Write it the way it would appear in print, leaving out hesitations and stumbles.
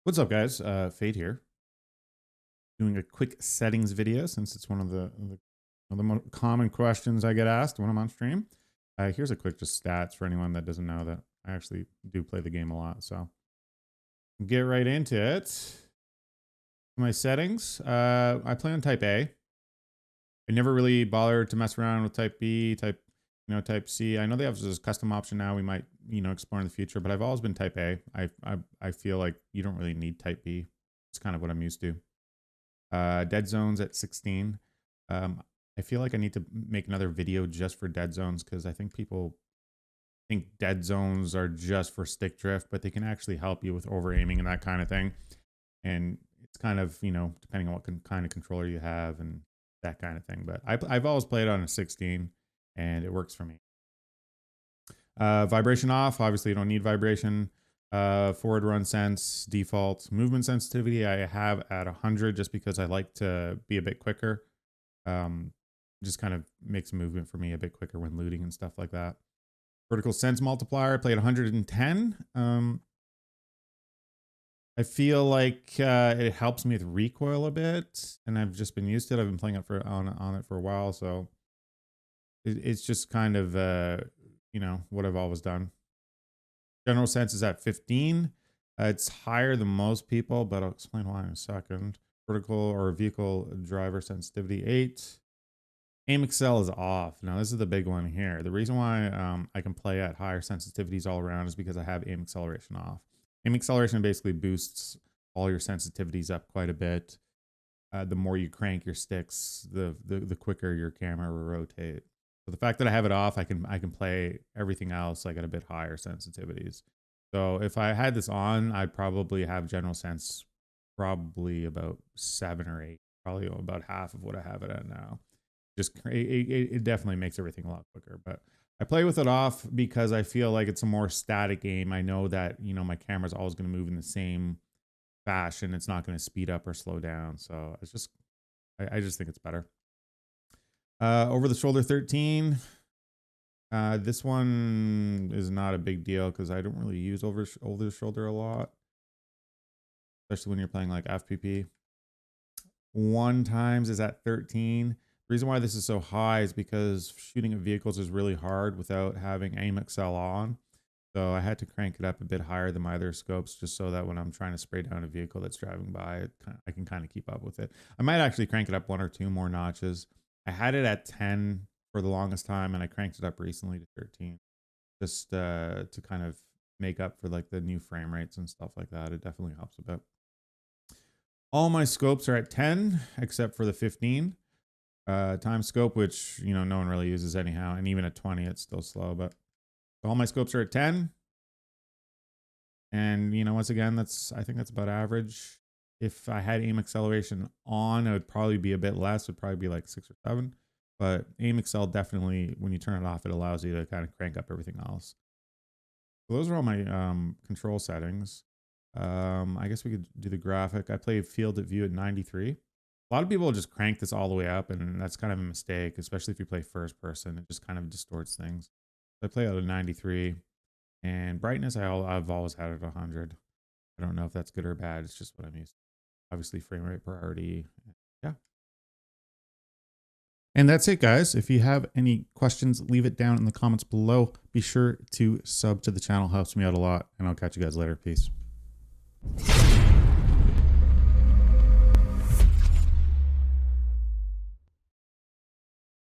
What's up, guys? Feyd here, doing a quick settings video since it's one of the more common questions I get asked when I'm on stream. Here's a quick just stats for anyone that doesn't know that I actually do play the game a lot. So get right into it. My settings. I play on Type A. I never really bothered to mess around with Type B, Type C. I know they have this custom option now. We might explore in the future, but I've always been Type A. I feel like you don't really need Type B. It's kind of what I'm used to. Dead zones at 16. I feel like I need to make another video just for dead zones because I think people think dead zones are just for stick drift, but they can actually help you with over aiming and that kind of thing. And it's kind of, depending on what kind of controller you have and that kind of thing. But I've always played on a 16 and it works for me. Vibration off. Obviously, you don't need vibration. Forward run sense, default. Movement sensitivity I have at 100 just because I like to be a bit quicker. Just kind of makes movement for me a bit quicker when looting and stuff like that. Vertical sense multiplier, I played 110. I feel like it helps me with recoil a bit, and I've just been used to it. I've been playing it on it for a while, so it's just kind of what I've always done. General sense is at 15. It's higher than most people, but I'll explain why in a second. Vertical or vehicle driver sensitivity 8. Aim accel is off. Now this is the big one here. The reason why I can play at higher sensitivities all around is because I have aim acceleration off. Aim acceleration basically boosts all your sensitivities up quite a bit. The more you crank your sticks, the quicker your camera will rotate. So the fact that I have it off, I can play everything else like at a bit higher sensitivities. So if I had this on, I'd probably have general sense probably about 7 or 8, probably about half of what I have it at now. Just it definitely makes everything a lot quicker. But I play with it off because I feel like it's a more static game. I know that my camera's always going to move in the same fashion. It's not going to speed up or slow down. So it's just I just think it's better. Over the shoulder 13. This one is not a big deal because I don't really use over the shoulder a lot, especially when you're playing like FPP. 1 times is at 13. The reason why this is so high is because shooting at vehicles is really hard without having aim accel on. So I had to crank it up a bit higher than my other scopes just so that when I'm trying to spray down a vehicle that's driving by, I can kind of keep up with it. I might actually crank it up 1 or 2 more notches. I had it at 10 for the longest time, and I cranked it up recently to 13 just to kind of make up for like the new frame rates and stuff like that. It definitely helps a bit. All my scopes are at 10 except for the 15 time scope, which no one really uses anyhow, and even at 20 it's still slow. But all my scopes are at 10, and once again, I think that's about average. If I had aim acceleration on, it would probably be a bit less. It would probably be like 6 or 7. But aim accel definitely, when you turn it off, it allows you to kind of crank up everything else. So those are all my control settings. I guess we could do the graphic. I play field of view at 93. A lot of people just crank this all the way up, and that's kind of a mistake, especially if you play first person. It just kind of distorts things. So I play out of 93, and brightness I've always had at 100. I don't know if that's good or bad. It's just what I'm used to. Obviously, frame rate priority. Yeah. And that's it, guys. If you have any questions, leave it down in the comments below. Be sure to sub to the channel. Helps me out a lot, and I'll catch you guys later. Peace.